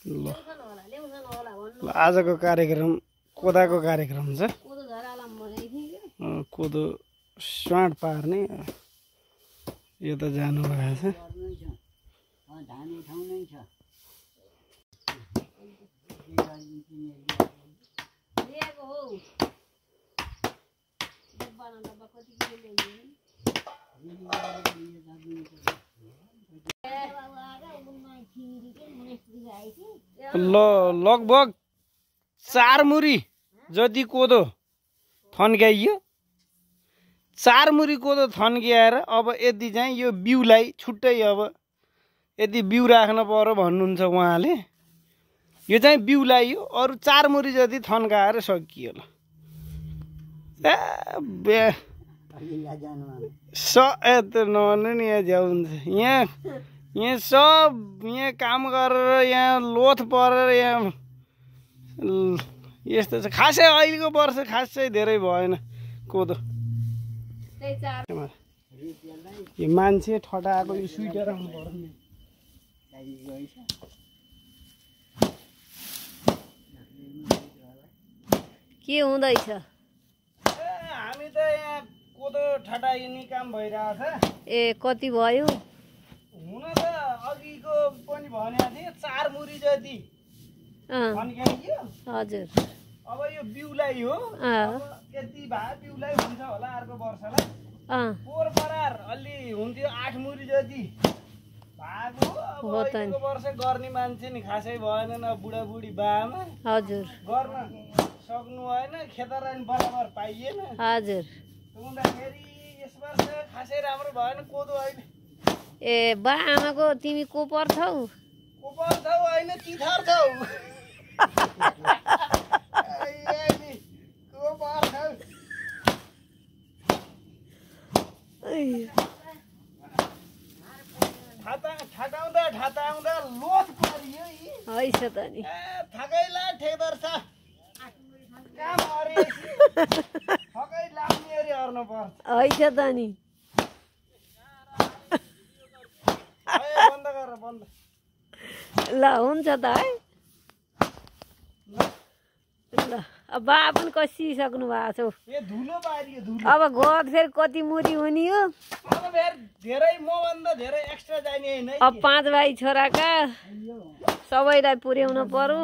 ल आजको कार्यक्रम कोदाको कार्यक्रम छ। कोदो स्वाट पार्ने यो त जानु भएको छ। लगभग 4 मुरी जति कोदो थन्क्याइयो। 4 मुरी कोदो थन्क्याएर अब यति चाहिँ यो बिउलाई छुट्टै अब यति बिउ राख्न पर्यो भन्नुहुन्छ उहाँले। यो चाहिँ बिउलाई हो, अरु 4 मुरी जति थन्काएर सकियो। ल नभन्नु नि यहाँ झ्याउ हुन्छ। यहाँ सब यहाँ काम गरेर यहाँ लोथ परेर यहाँ यस्तो छ। खासै अहिलेको वर्ष खासै धेरै भएन कोदो। यो मान्छे ठटाएको यो स्वेटर आउनु पर्ने के हुँदैछ? हामी त यहाँ कोदो ठटाइने काम भइरहेछ। ए कति भयो? हुन त अघिको पनि भनेको थिएँ 4 मुरी जति थन्क्याइयो। हजुर अब यो बिउलाई हो, यति भए बिउलाई हुन्छ होला अर्को वर्षलाई। पोहोर परार अलि हुन्थ्यो 8 मुरी जति भएको। अब अर्को वर्ष गर्ने मान्छे नि खासै भएन न, बुढाबुढी बामा। हजुर गर्न सक्नु भएन, खेतरानी बराबर पाइएन। हजुर हुँदाखेरि यस वर्ष खासै राम्रो भएन कोदो अहिले। ए बा आमाको तिमी को पर्छौ? को पर्छौ होइन तिथर छौ। को पर्छौ? ठाटाउँदा लोथ परियो हैछ त नि। थकैला ठेदर छ काम अरे थकै लाग्ने अरे अर्न पर्छ। हैछ त नि। बन्द गर बन्द। ल हुन्छ त है। ल अब बा पनि कसिसक्नु भएको छ। ए धुलो बारियो धुलो। अब गद फेरि कति मुरी हुने हो? अब फेरि धेरै मभन्दा धेरै एक्स्ट्रा जाने हैन। अब 5 भाइ छोराका सबैलाई पुर्याउनु पर्यो।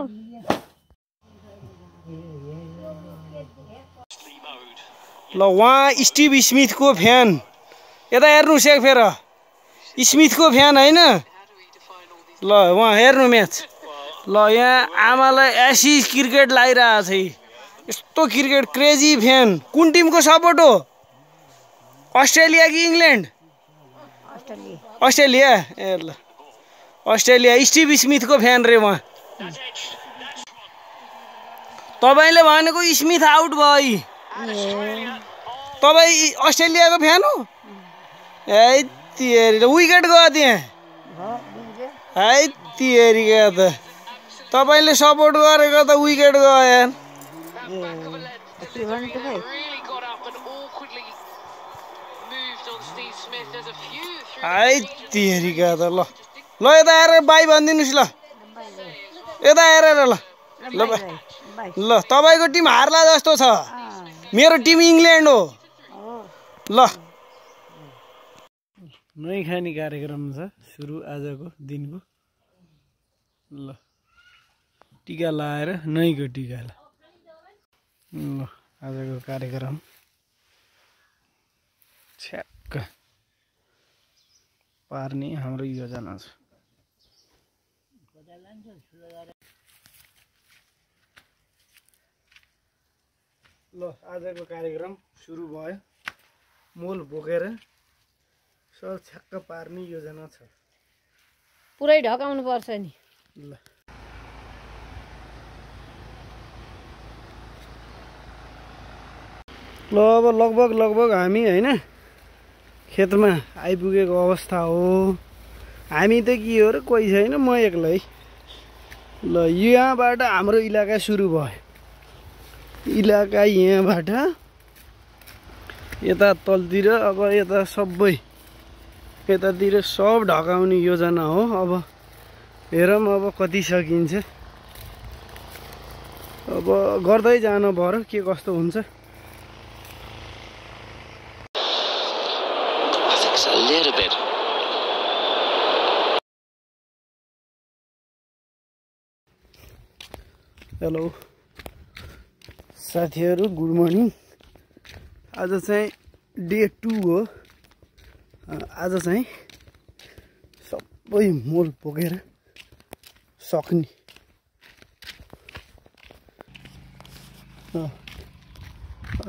ल वहाँ स्टिभ स्मिथको फ्यान यता हेर्नुहोस् एक फेर। स्मिथको फ्यान होइन। ल वहाँ हेर्नु म्याच। ल यहाँ आमालाई एसिज क्रिकेट लागिरहेको छ। यस्तो क्रिकेट क्रेजी फ्यान। कुन टिमको सपोर्ट हो? अस्ट्रेलिया कि इङ्ल्यान्ड? अस्ट्रेलिया। ए ल अस्ट्रेलिया। स्टिभ स्मिथको फ्यान रे उहाँ। तपाईँले भनेको स्मिथ आउट भयो। तपाईँ अस्ट्रेलियाको फ्यान हो? है तिहेरी विकेट गयो त्यहाँ। है तिहेरीका त तपाईँले सपोर्ट गरेको त विकेट गयो यार। है तिहेरीका त। ल ल यता आएर बाई भनिदिनुहोस्। ल यता आएर ल ल ल तपाईँको टिम हार्ला जस्तो छ। मेरो टिम इङ्ल्यान्ड हो। ल नुहाइ खाने कार्यक्रम छ सुरु आजको दिनको। ल टिका लाएर नुहाइको टिका। ल आजको कार्यक्रम छ्याक्क पार्ने हाम्रो योजना छ। ल आजको कार्यक्रम सुरु भयो। मोल बोकेर सब छ्याक्क पार्ने योजना छ। पुरै ढकाउनु पर्छ नि। ल अब लगभग हामी हैन खेतमा आइपुगेको अवस्था हो। हामी त के हो र कोही छैन, म एक्लै। ल यहाँबाट हाम्रो इलाका सुरु भयो। इलाका यहाँबाट यता तलतिर अब यता सबै यतातिर सब ढकाउने योजना हो। अब हेरौँ अब कति सकिन्छ। अब गर्दै जानु पर्यो के कस्तो हुन्छ। हेलो साथीहरू, गुड मर्निङ। आज चाहिँ डे 2 हो। आज चाहिँ सबै मोल बोकेर सक्ने।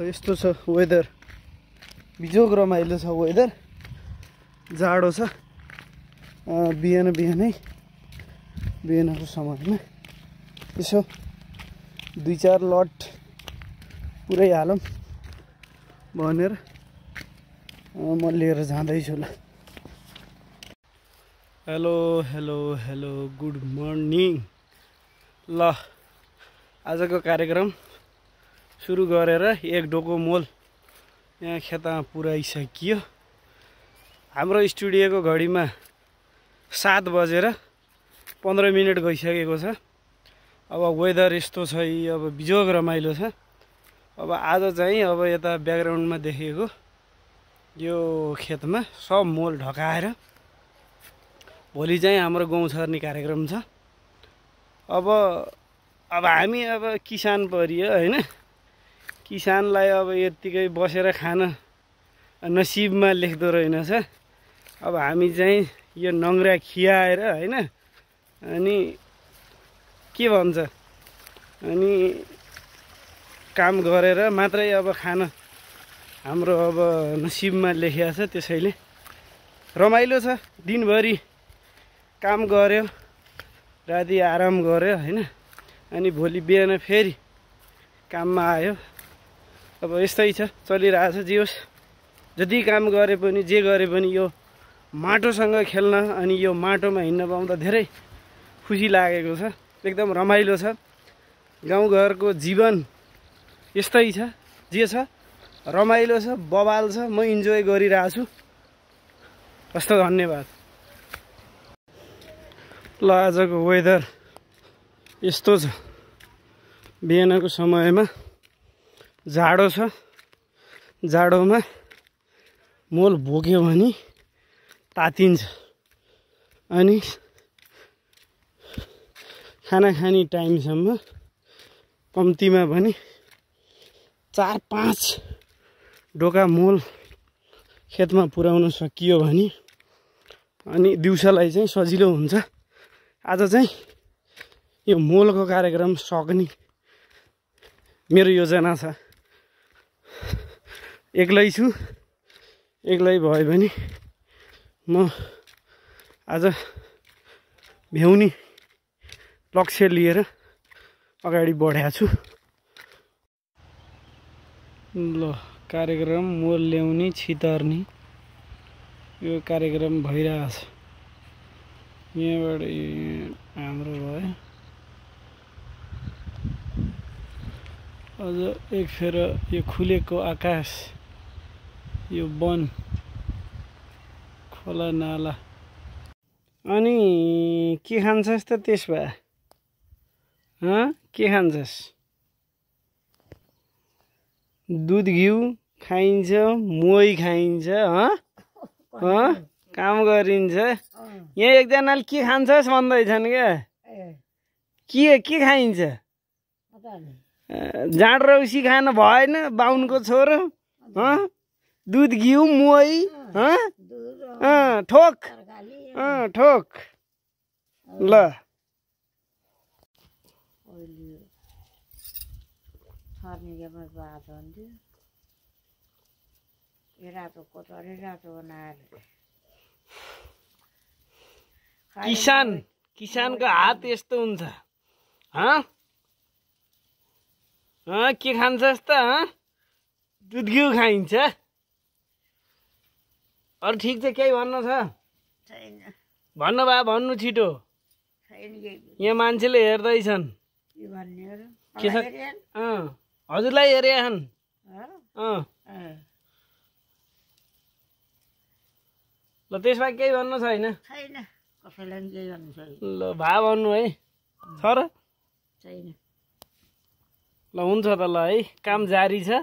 यस्तो छ वेदर, बिजोग रमाइलो छ वेदर। जाडो छ। बिहानको समयमा यसो 2-4 लट पुरै हालौँ भनेर म लिएर जाँदैछु ल। Hello good morning. ल आजको कार्यक्रम सुरु गरेर 1 डोको मोल यहाँ खेतमा पुऱ्याइसकियो। हाम्रो स्टुडियोको घडीमा 7 बजेर 15 मिनट गइसकेको छ। अब वेदर यस्तो छ, अब बिजोग रमाइलो छ। अब आज चाहिँ अब यता ब्याकग्राउन्डमा देखेको यो खेतमा सब मोल ढकाएर भोलि चाहिँ हाम्रो गहुँ छर्ने कार्यक्रम छ। अब हामी अब किसान परियो हैन। किसानलाई अब यतिकै बसेर खान नसिबमा लेख्दो रहेनछ। अब हामी चाहिँ यो नङ्ग्रा खियाएर हैन, अनि के भन्छ, अनि काम गरेर मात्रै अब खान हाम्रो अब नसिबमा लेखिया छ। त्यसैले रमाइलो छ। दिनभरि काम गर्यो, राति आराम गर्यो हैन, अनि भोलि बिहान फेरि काममा आयो। अब यस्तै छ, चलिरहेछ। जे होस्, जति काम गरे पनि जे गरे पनि यो माटोसँग खेल्न अनि यो माटोमा हिँड्न पाउँदा धेरै खुसी लागेको छ। एकदम रमाइलो छ। गाउँघरको जीवन यस्तै छ, जे छ रमाइलो छ, बवाल छ। म इन्जोय गरिरहेछु। हस्त, धन्यवाद। ल आजको वेदर यस्तो छ। बिहानको समयमा जाडो छ। जाडोमा मोल बोक्यो भने तातिन्छ। अनि खाना खाने टाइमसम्म कम्तीमा पनि 4-5 डोका मोल खेतमा पुर्याउन सकियो भने अनि दिउँसोलाई चाहिँ सजिलो हुन्छ। आज चाहिँ यो मोलको कार्यक्रम सक्ने मेरो योजना छ। एक्लै छु। एक्लै भए पनि म आज भ्याउने लक्ष्य लिएर अगाडि बढेको छु। ल कार्यक्रम मोल ल्याउने छितर्ने यो कार्यक्रम भइरहेछ। यहाँबाट हाम्रो भयो। अझ एक फेर यो खुलेको आकाश, यो वन, खोला नाला। अनि के खान्छस् त त्यस भए? के खान्छस्? दुध घिउ खाइन्छ, मोही खाइन्छ, काम गरिन्छ। यहाँ एकजनाले के खान्छस् भन्दैछन् क्या? के खाइन्छ? जाँड रौसी खान भएन बाहुनको छोरो? दुध घिउ मोही ठोक ठोक। ल किसानको हात यस्तो हुन्छ। के खान्छस् त? दुध घिउ खाइन्छ। अरू ठिक छ? केही भन्नु छ? भन्नु भए भन्नु छिटो। यहाँ मान्छेले हेर्दैछन्। हजुरलाई हेरेछन्। ल त्यसमा केही भन्नु छैन? ल भा भन्नु है छ र ल हुन्छ त ल है काम जारी छ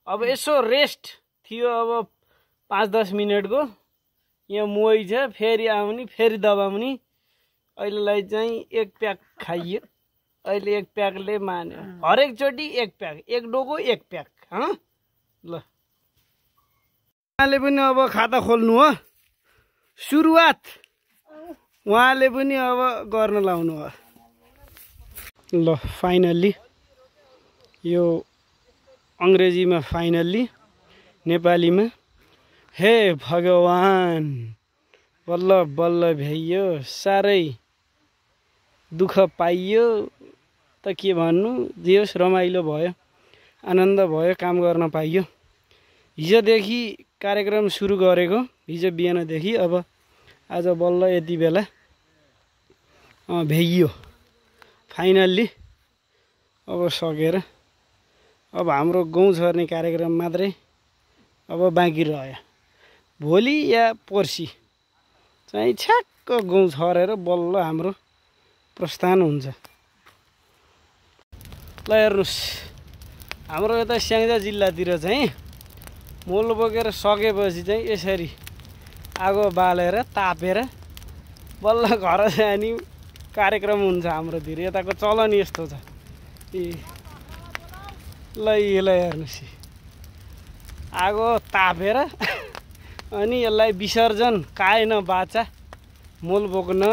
अब यसो रेस्ट थियो अब 5-10 मिनटको यहाँ मोही छ फेरि आउने फेरि दबाउने अहिलेलाई चाहिँ एक प्याक खाइयो अहिले एक प्याकले मान्यो हरेकचोटि एक प्याक एक डोको एक प्याक ल उहाँले पनि अब खाता खोल्नु हो सुरुवात उहाँले पनि अब गर्न लाउनु हो ल फाइनल्ली यो अंग्रेजीमा फाइनल्ली नेपालीमा हे भगवान बल्ल बल्ल भ्याइयो साह्रै दुःख पाइयो त के भन्नु जे होस् रमाइलो भयो आनन्द भयो काम गर्न पाइयो हिजोदेखि कार्यक्रम सुरु गरेको हिजो बिहानदेखि अब आज बल्ल यति बेला भ्याइयो फाइनल्ली अब सकेर अब हाम्रो गाउँ छर्ने कार्यक्रम मात्रै अब बाँकी रह्यो भोलि या पर्सि चाहिँ छ्याक्क गाउँ छरेर बल्ल हाम्रो प्रस्थान हुन्छ ल हेर्नुस् हाम्रो यता स्याङ्जा जिल्लातिर चाहिँ मोल बोकेर सकेपछि चाहिँ यसरी आगो बालेर तापेर बल्ल घर जाने कार्यक्रम हुन्छ हाम्रोतिर यताको चलन यस्तो छ ल हेर्नुहोस् आगो तापेर अनि यसलाई विसर्जन काएन बाचा मोल बोक्न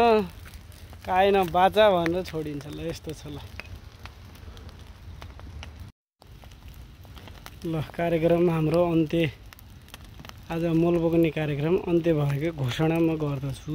काएन बाचा भनेर छोडिन्छ ल यस्तो छ ल कार्यक्रम हाम्रो अन्त्य आज मोल बोक्ने कार्यक्रम अन्त्य भएको घोषणा म गर्दछु।